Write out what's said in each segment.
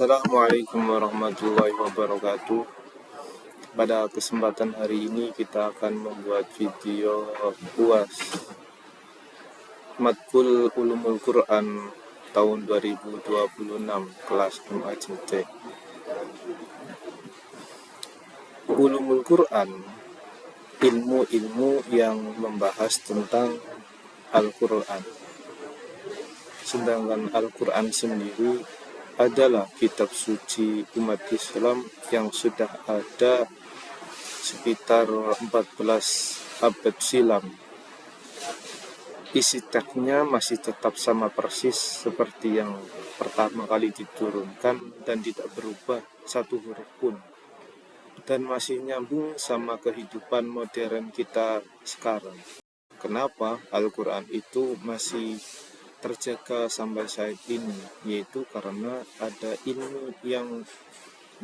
Assalamualaikum warahmatullahi wabarakatuh. Pada kesempatan hari ini kita akan membuat video UAS Matkul Ulumul Quran tahun 2026 kelas MACT. Ulumul Quran, ilmu-ilmu yang membahas tentang Al-Quran. Sedangkan Al-Quran sendiri adalah kitab suci umat Islam yang sudah ada sekitar 14 abad silam. Isi teksnya masih tetap sama persis seperti yang pertama kali diturunkan dan tidak berubah satu huruf pun, dan masih nyambung sama kehidupan modern kita sekarang. Kenapa Al-Quran itu masih terjaga sampai saat ini? Yaitu karena ada ilmu yang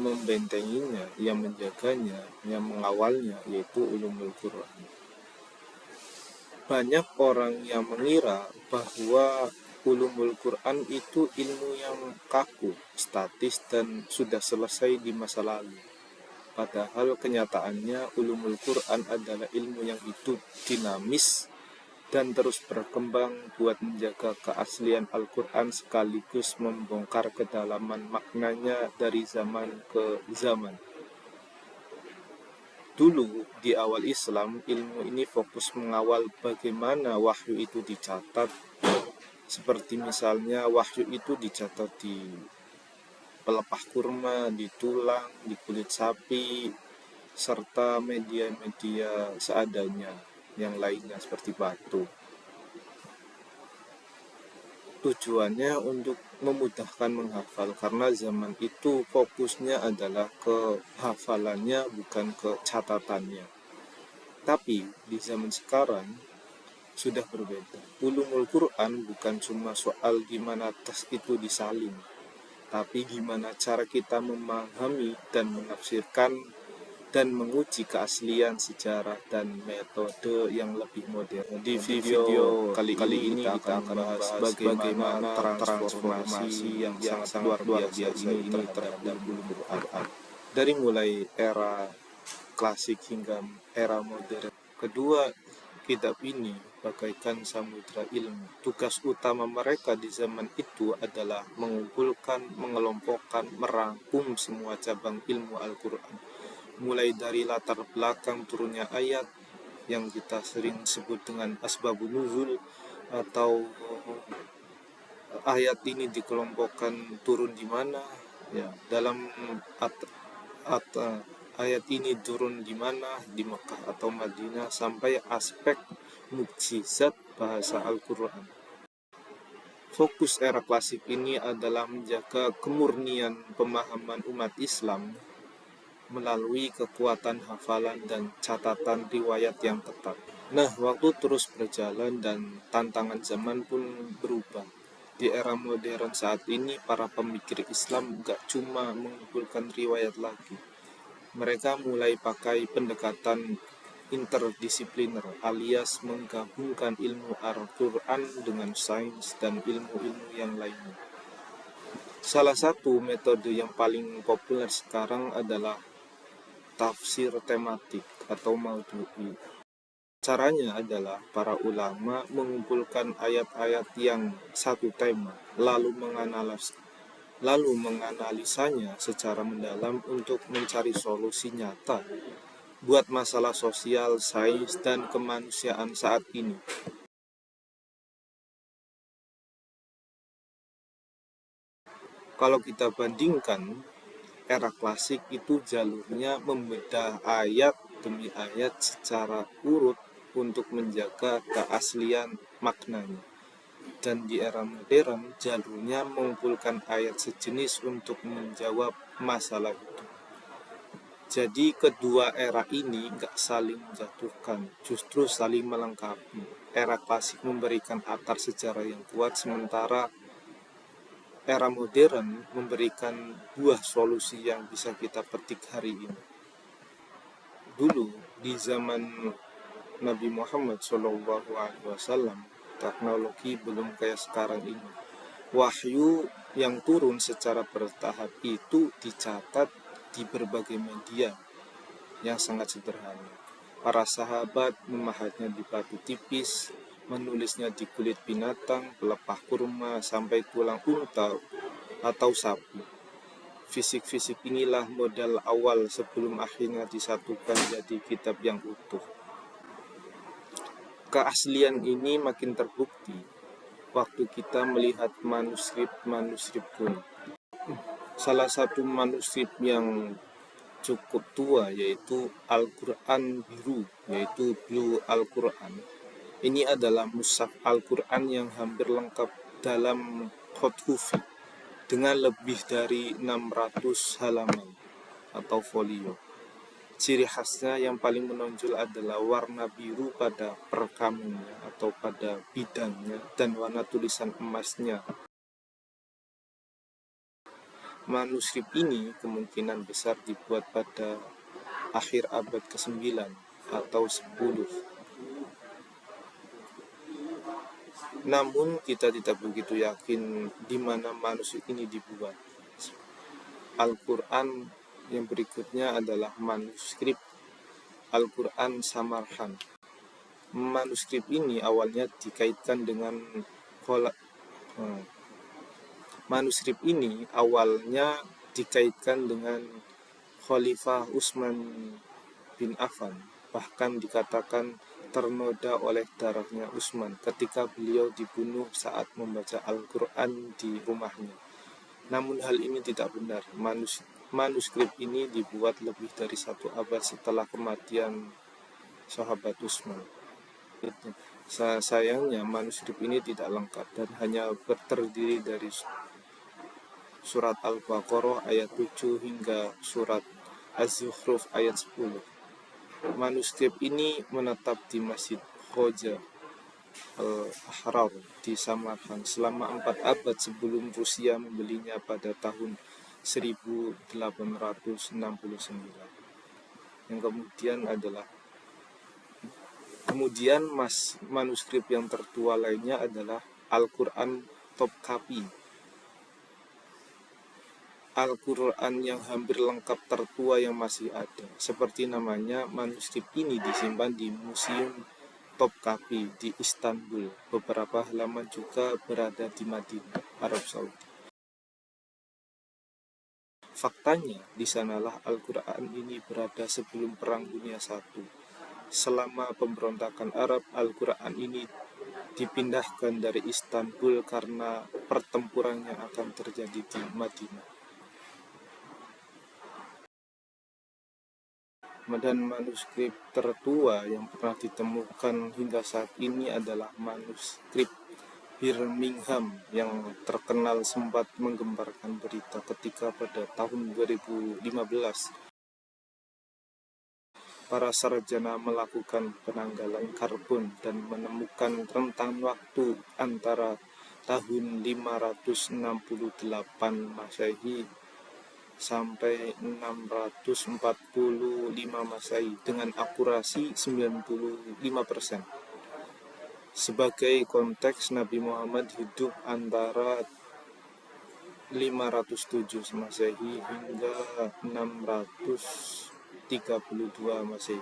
membentenginya, yang menjaganya, yang mengawalnya, yaitu ulumul Quran. Banyak orang yang mengira bahwa ulumul Quran itu ilmu yang kaku, statis, dan sudah selesai di masa lalu. Padahal kenyataannya ulumul Quran adalah ilmu yang hidup, dinamis, dan terus berkembang buat menjaga keaslian Al-Quran sekaligus membongkar kedalaman maknanya dari zaman ke zaman. Dulu, di awal Islam, ilmu ini fokus mengawal bagaimana wahyu itu dicatat. Seperti misalnya wahyu itu dicatat di pelepah kurma, di tulang, di kulit sapi, serta media-media seadanya yang lainnya seperti batu. Tujuannya untuk memudahkan menghafal, karena zaman itu fokusnya adalah ke hafalannya, bukan ke catatannya. Tapi di zaman sekarang sudah berbeda. Ulumul Quran bukan cuma soal gimana teks itu disalin, tapi gimana cara kita memahami dan menafsirkan dan menguji keaslian sejarah dan metode yang lebih modern. Di video kali ini kita akan bahas bagaimana transformasi yang sangat luar biasa ini terhadap ulumul Quran, dari mulai era klasik hingga era modern. Kedua kitab ini bagaikan samudra ilmu. Tugas utama mereka di zaman itu adalah mengumpulkan, mengelompokkan, merangkum semua cabang ilmu Al-Quran, mulai dari latar belakang turunnya ayat yang kita sering sebut dengan asbabun nuzul, atau ayat ini dikelompokkan turun di mana, dalam ayat ini turun di mana, di Mekah atau Madinah, sampai aspek mukjizat bahasa Al-Quran. Fokus era klasik ini adalah menjaga kemurnian pemahaman umat Islam melalui kekuatan hafalan dan catatan riwayat yang tepat. Nah, waktu terus berjalan dan tantangan zaman pun berubah. Di era modern saat ini, para pemikir Islam gak cuma mengumpulkan riwayat lagi. Mereka mulai pakai pendekatan interdisipliner, alias menggabungkan ilmu Al-Quran dengan sains dan ilmu-ilmu yang lainnya. Salah satu metode yang paling populer sekarang adalah tafsir tematik atau maudhu'i. Caranya adalah para ulama mengumpulkan ayat-ayat yang satu tema, lalu menganalisanya secara mendalam untuk mencari solusi nyata buat masalah sosial, sains, dan kemanusiaan saat ini. Kalau kita bandingkan, era klasik itu jalurnya membedah ayat demi ayat secara urut untuk menjaga keaslian maknanya. Dan di era modern, jalurnya mengumpulkan ayat sejenis untuk menjawab masalah itu. Jadi kedua era ini gak saling menjatuhkan, justru saling melengkapi. Era klasik memberikan akar sejarah yang kuat, sementara era modern memberikan buah solusi yang bisa kita petik hari ini. Dulu, di zaman Nabi Muhammad SAW, teknologi belum kayak sekarang ini. Wahyu yang turun secara bertahap itu dicatat di berbagai media yang sangat sederhana. Para sahabat memahatnya di batu tipis, menulisnya di kulit binatang, pelepah kurma, sampai tulang unta atau sapi. Fisik-fisik inilah modal awal sebelum akhirnya disatukan jadi kitab yang utuh. Keaslian ini makin terbukti waktu kita melihat manuskrip kuno. Salah satu manuskrip yang cukup tua yaitu Al-Quran Biru, yaitu Blue Al-Quran. Ini adalah mushaf Al-Quran yang hampir lengkap dalam khothufi dengan lebih dari 600 halaman atau folio. Ciri khasnya yang paling menonjol adalah warna biru pada perkamannya atau pada bidangnya dan warna tulisan emasnya. Manuskrip ini kemungkinan besar dibuat pada akhir abad ke-9 atau 10. Namun kita tidak begitu yakin di mana manuskrip ini dibuat. Al-Quran yang berikutnya adalah manuskrip Al-Quran Samarkand. Manuskrip ini awalnya dikaitkan dengan Khalifah Utsman bin Affan, bahkan dikatakan ternoda oleh darahnya Utsman ketika beliau dibunuh saat membaca Al-Quran di rumahnya. Namun hal ini tidak benar. Manuskrip ini dibuat lebih dari 1 abad setelah kematian sahabat Utsman. Sayangnya manuskrip ini tidak lengkap dan hanya terdiri dari surat Al-Baqarah ayat 7 hingga surat Az-Zukhruf ayat 10. Manuskrip ini menetap di Masjid Khoja Al-Ahrar di Samarkand selama 4 abad sebelum Rusia membelinya pada tahun 1869. Yang kemudian manuskrip yang tertua lainnya adalah Al-Quran Topkapi. Al-Quran yang hampir lengkap tertua yang masih ada. Seperti namanya, manuskrip ini disimpan di Museum Topkapi di Istanbul. Beberapa halaman juga berada di Madinah, Arab Saudi. Faktanya, di sanalah Al-Quran ini berada sebelum Perang Dunia I. Selama pemberontakan Arab, Al-Quran ini dipindahkan dari Istanbul karena pertempurannya akan terjadi di Madinah. Dan manuskrip tertua yang pernah ditemukan hingga saat ini adalah manuskrip Birmingham yang terkenal sempat menggemparkan berita ketika pada tahun 2015 para sarjana melakukan penanggalan karbon dan menemukan rentang waktu antara tahun 568 Masehi sampai 645 Masehi dengan akurasi 95%. Sebagai konteks, Nabi Muhammad hidup antara 507 Masehi hingga 632 Masehi.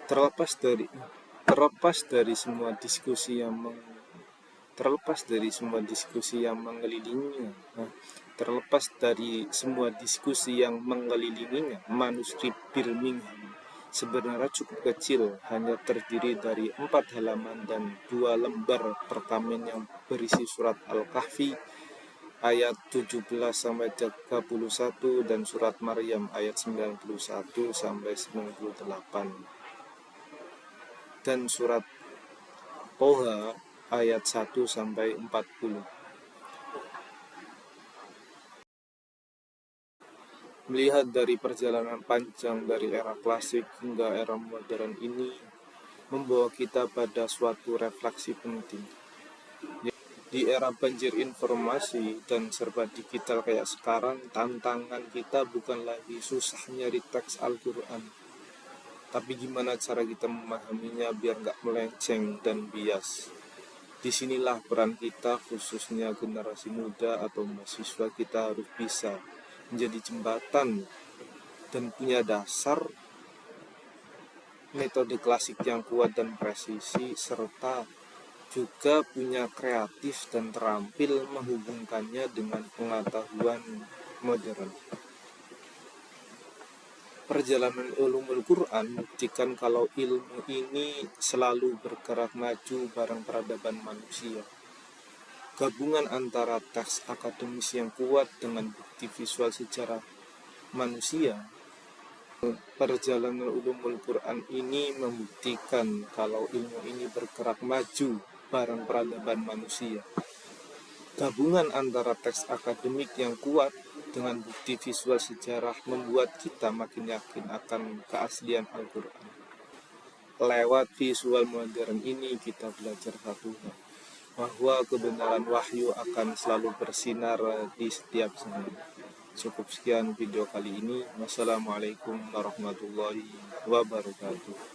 Terlepas dari semua diskusi yang mengelilinginya, manuskrip Birmingham sebenarnya cukup kecil, hanya terdiri dari 4 halaman dan 2 lembar perkamen yang berisi surat Al-Kahfi ayat 17-31 dan surat Maryam ayat 91-98 dan surat Toha ayat 1-40. Melihat dari perjalanan panjang dari era klasik hingga era modern ini membawa kita pada suatu refleksi penting, Di era banjir informasi dan serba digital kayak sekarang, tantangan kita bukan lagi susah nyari teks Al-Quran, tapi gimana cara kita memahaminya biar nggak melenceng dan bias. Disinilah peran kita, khususnya generasi muda atau mahasiswa, kita harus bisa menjadi jembatan dan punya dasar metode klasik yang kuat dan presisi, serta juga punya kreatif dan terampil menghubungkannya dengan pengetahuan modern. Perjalanan ulumul Quran membuktikan kalau ilmu ini selalu bergerak maju bareng peradaban manusia. Gabungan antara teks akademis yang kuat dengan bukti visual sejarah manusia. Perjalanan ulumul Quran ini membuktikan kalau ilmu ini bergerak maju bareng peradaban manusia. Gabungan antara teks akademik yang kuat dengan bukti visual sejarah membuat kita makin yakin akan keaslian Al-Quran. Lewat visual modern ini kita belajar satu hal, bahwa kebenaran wahyu akan selalu bersinar di setiap zaman. Cukup sekian video kali ini. Wassalamualaikum warahmatullahi wabarakatuh.